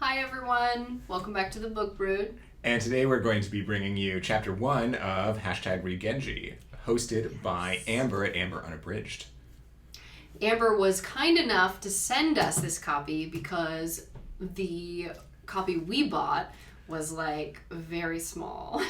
Hi everyone, welcome back to the Book Brood. And today we're going to be bringing you Chapter 1 of Read Genji, hosted by Amber at Amber Unabridged. Amber was kind enough to send us this copy because the copy we bought was like very small.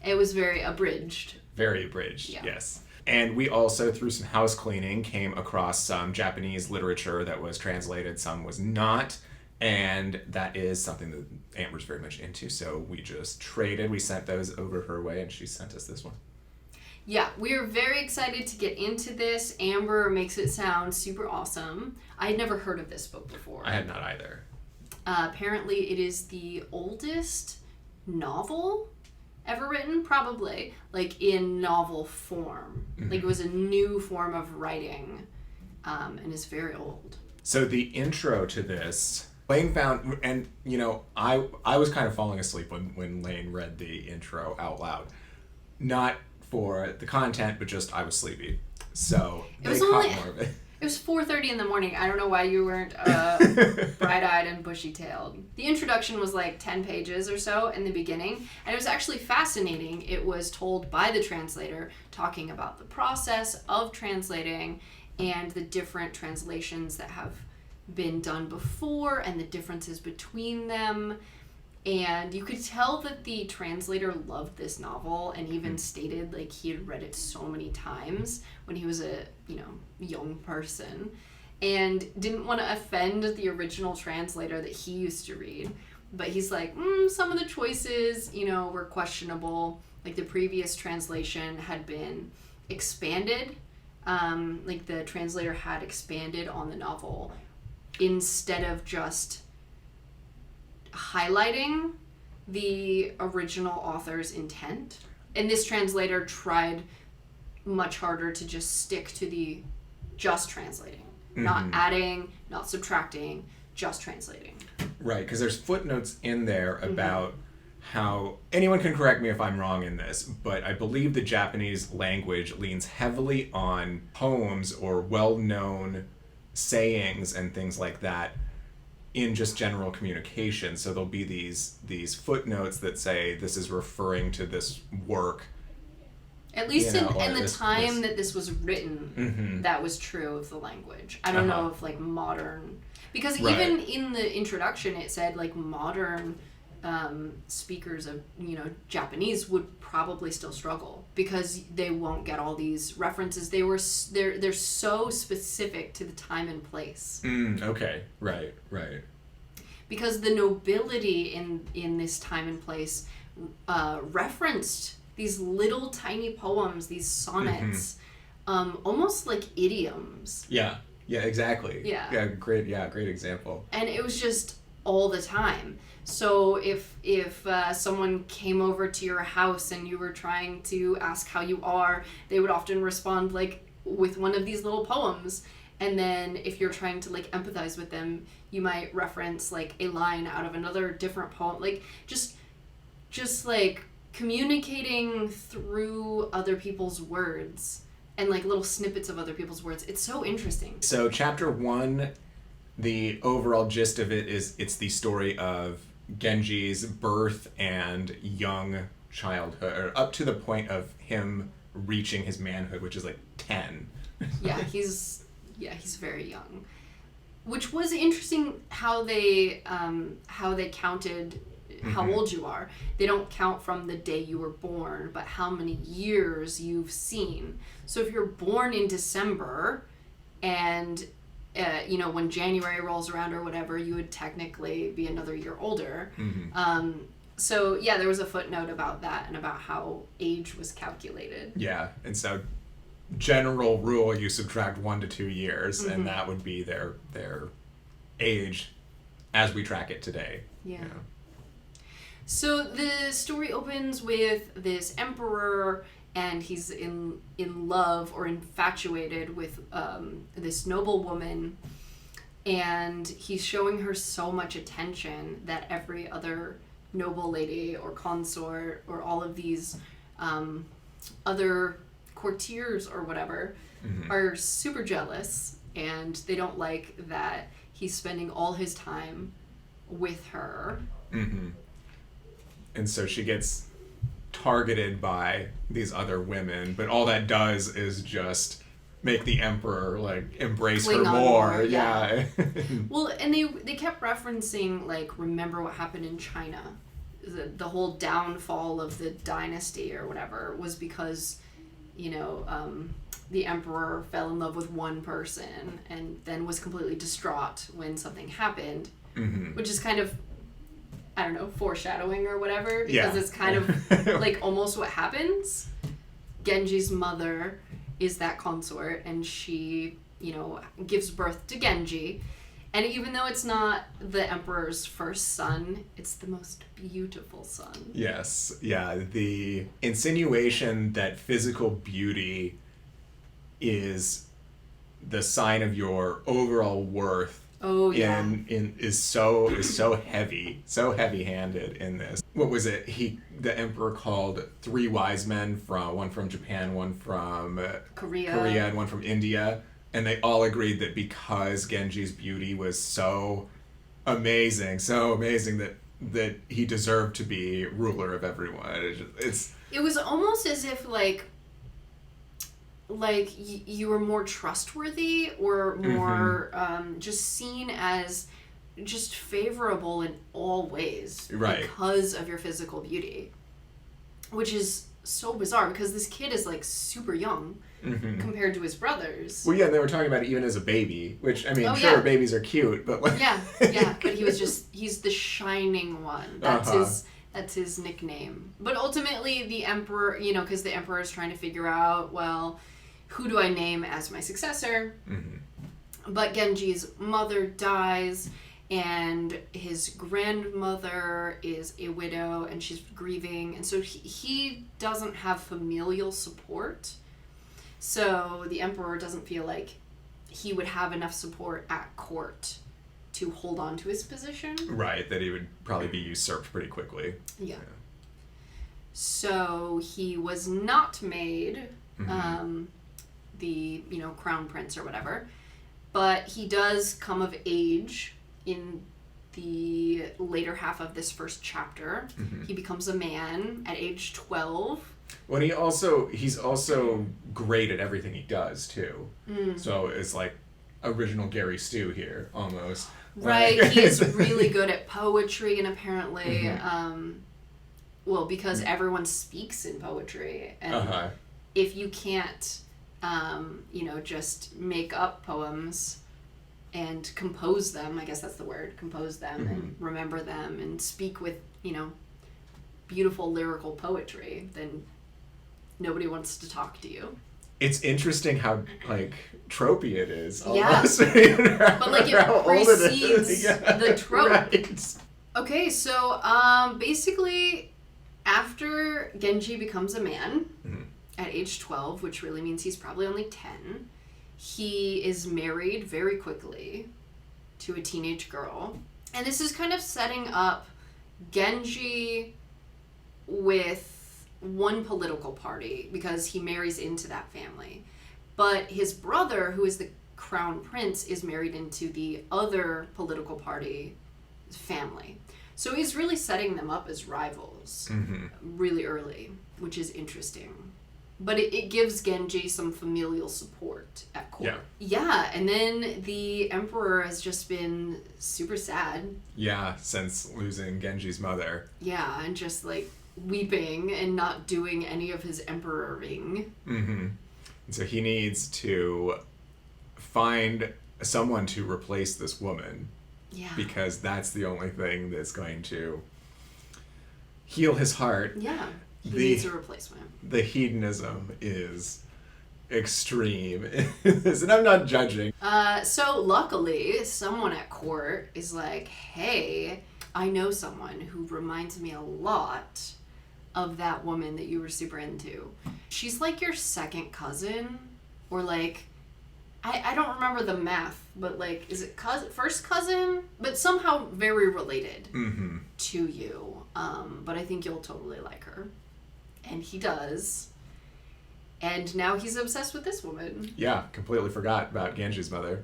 It was very abridged. Very abridged, Yeah. yes. And we also, through some house cleaning, came across some Japanese literature that was translated, some was not. And that is something that Amber's very much into, so we just traded. We sent those over her way, and she sent us this one. Yeah, we are very excited to get into this. Amber makes it sound super awesome. I had never heard of this book before. I had not either. Apparently it is the oldest novel ever written, probably, like in novel form. Mm-hmm. Like it was a new form of writing, and is very old. So the intro to this, Lane found, and you know, I was kind of falling asleep when Lane read the intro out loud. Not for the content, but just I was sleepy. So they caught more of it. It was 4:30 in the morning. I don't know why you weren't bright-eyed and bushy-tailed. The introduction was like 10 pages or so in the beginning, and it was actually fascinating. It was told by the translator, talking about the process of translating and the different translations that have been done before and the differences between them. And you could tell that the translator loved this novel and even stated like he had read it so many times when he was a, young person, and didn't want to offend the original translator that he used to read. But he's like, some of the choices, were questionable. Like the previous translation had been expanded. Like the translator had expanded on the novel instead of just highlighting the original author's intent. And this translator tried much harder to just stick to the just translating, not adding, not subtracting, just translating. Right, because there's footnotes in there about how, anyone can correct me if I'm wrong in this, but I believe the Japanese language leans heavily on poems or well-known sayings and things like that in just general communication. So there'll be these footnotes that say this is referring to this work. At least in the this time that this was written, that was true of the language. I don't know if like modern, because even in the introduction it said like modern speakers of Japanese would probably still struggle because they won't get all these references. They're so specific to the time and place. Okay, right. Because the nobility in this time and place referenced these little tiny poems, these sonnets, almost like idioms. Yeah, exactly. Yeah. Great example. And it was just all the time. So if someone came over to your house and you were trying to ask how you are, they would often respond like with one of these little poems. And then if you're trying to like empathize with them, you might reference like a line out of another different poem. Like just like communicating through other people's words and like little snippets of other people's words. It's so interesting. So chapter 1, the overall gist of it is it's the story of Genji's birth and young childhood, or up to the point of him reaching his manhood, which is like 10. Yeah, he's very young. Which was interesting how they counted how old you are. They don't count from the day you were born, but how many years you've seen. So if you're born in December and when January rolls around or whatever, you would technically be another year older. So yeah, there was a footnote about that and about how age was calculated. Yeah, and so general rule, you subtract 1 to 2 years, and that would be their age as we track it today. Yeah. So the story opens with this emperor, and he's in love or infatuated with this noble woman, and he's showing her so much attention that every other noble lady or consort or all of these other courtiers or whatever are super jealous, and they don't like that he's spending all his time with her. Mm-hmm. And so she gets targeted by these other women, but all that does is just make the emperor like embrace Cling her on more. more, Yeah. Well, and they kept referencing, like, remember what happened in China. The whole downfall of the dynasty or whatever was because, the emperor fell in love with one person and then was completely distraught when something happened, Mm-hmm. which is kind of, I don't know, foreshadowing or whatever, because Yeah. it's kind of like almost what happens. Genji's mother is that consort, and she, gives birth to Genji. And even though it's not the emperor's first son, it's the most beautiful son. Yes. Yeah. The insinuation that physical beauty is the sign of your overall worth Oh yeah. is so heavy-handed in this. What was it? The emperor called 3 wise men, one from Japan, one from Korea, and one from India, and they all agreed that because Genji's beauty was so amazing that he deserved to be ruler of everyone. It was almost as if you were more trustworthy or more just seen as just favorable in all ways, right, because of your physical beauty, which is so bizarre because this kid is like super young compared to his brothers. Well, yeah, and they were talking about it even as a baby, which, I mean, babies are cute, but like... Yeah, but he's the shining one. That's his nickname. But ultimately, the emperor, because the emperor is trying to figure out, well, who do I name as my successor? Mm-hmm. But Genji's mother dies, and his grandmother is a widow, and she's grieving, and so he doesn't have familial support. So the emperor doesn't feel like he would have enough support at court to hold on to his position. Right, that he would probably be usurped pretty quickly. Yeah. So he was not made the crown prince or whatever, but he does come of age in the later half of this first chapter. He becomes a man at age 12. Well, he's also great at everything he does too. So it's like original Gary Stu here almost. Right, he is really good at poetry, and apparently, because everyone speaks in poetry, and if you can't, just make up poems and compose them, I guess that's the word, compose them and remember them and speak with, beautiful lyrical poetry, then nobody wants to talk to you. It's interesting how, like, tropey it is. Almost. Yeah. But, like, it precedes the trope. Right. Okay, so, basically, after Genji becomes a man at age 12, which really means he's probably only 10, he is married very quickly to a teenage girl. And this is kind of setting up Genji with one political party because he marries into that family. But his brother, who is the crown prince, is married into the other political party family. So he's really setting them up as rivals really early, which is interesting. But it gives Genji some familial support at court. Yeah, and then the emperor has just been super sad. Yeah, since losing Genji's mother. Yeah, and just like weeping and not doing any of his emperoring. And so he needs to find someone to replace this woman. Yeah. Because that's the only thing that's going to heal his heart. Yeah. He needs a replacement. The hedonism is extreme in this, and I'm not judging. So luckily, someone at court is like, hey, I know someone who reminds me a lot of that woman that you were super into. She's like your second cousin, or like, I don't remember the math, but like, is it first cousin? But somehow very related to you. But I think you'll totally like her. And he does. And now he's obsessed with this woman. Yeah, completely forgot about Genji's mother.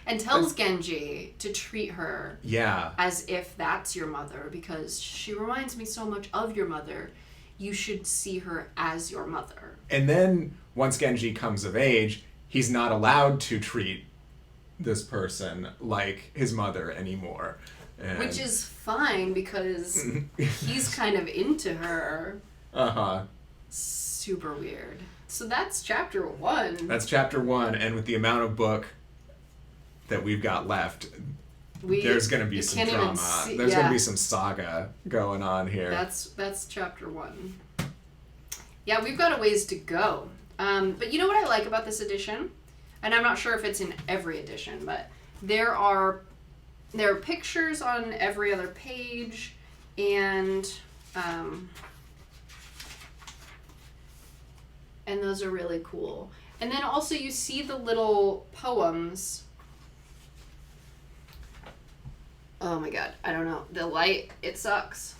And tells Genji to treat her Yeah. as if that's your mother, because she reminds me so much of your mother. You should see her as your mother. And then once Genji comes of age, he's not allowed to treat this person like his mother anymore. And Which is fine because he's kind of into her. Uh-huh. Super weird. So that's chapter 1. That's chapter 1, and with the amount of book that we've got left, there's going to be some drama. There's going to be some saga going on here. That's chapter 1. Yeah, we've got a ways to go. But you know what I like about this edition? And I'm not sure if it's in every edition, but there are pictures on every other page, and those are really cool. And then also you see the little poems. Oh my god, I don't know. The light, it sucks.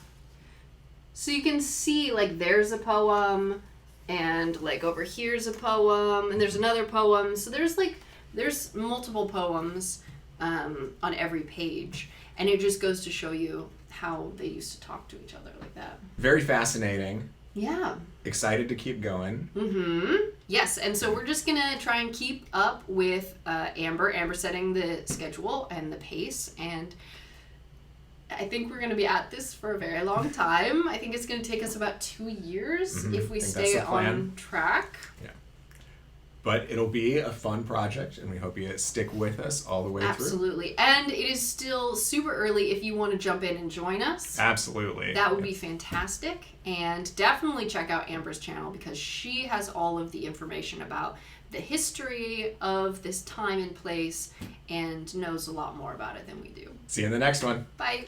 So you can see, like, there's a poem, and, like, over here's a poem, and there's another poem. So there's multiple poems on every page. And it just goes to show you how they used to talk to each other like that. Very fascinating. Yeah. Excited to keep going. Mm-hmm. Yes, and so we're just going to try and keep up with Amber setting the schedule and the pace, and I think we're going to be at this for a very long time. I think it's going to take us about 2 years if we stay on track. Yeah. But it'll be a fun project, and we hope you stick with us all the way through. Absolutely. And it is still super early if you want to jump in and join us. Absolutely. That would be fantastic. And definitely check out Amber's channel, because she has all of the information about the history of this time and place and knows a lot more about it than we do. See you in the next one. Bye.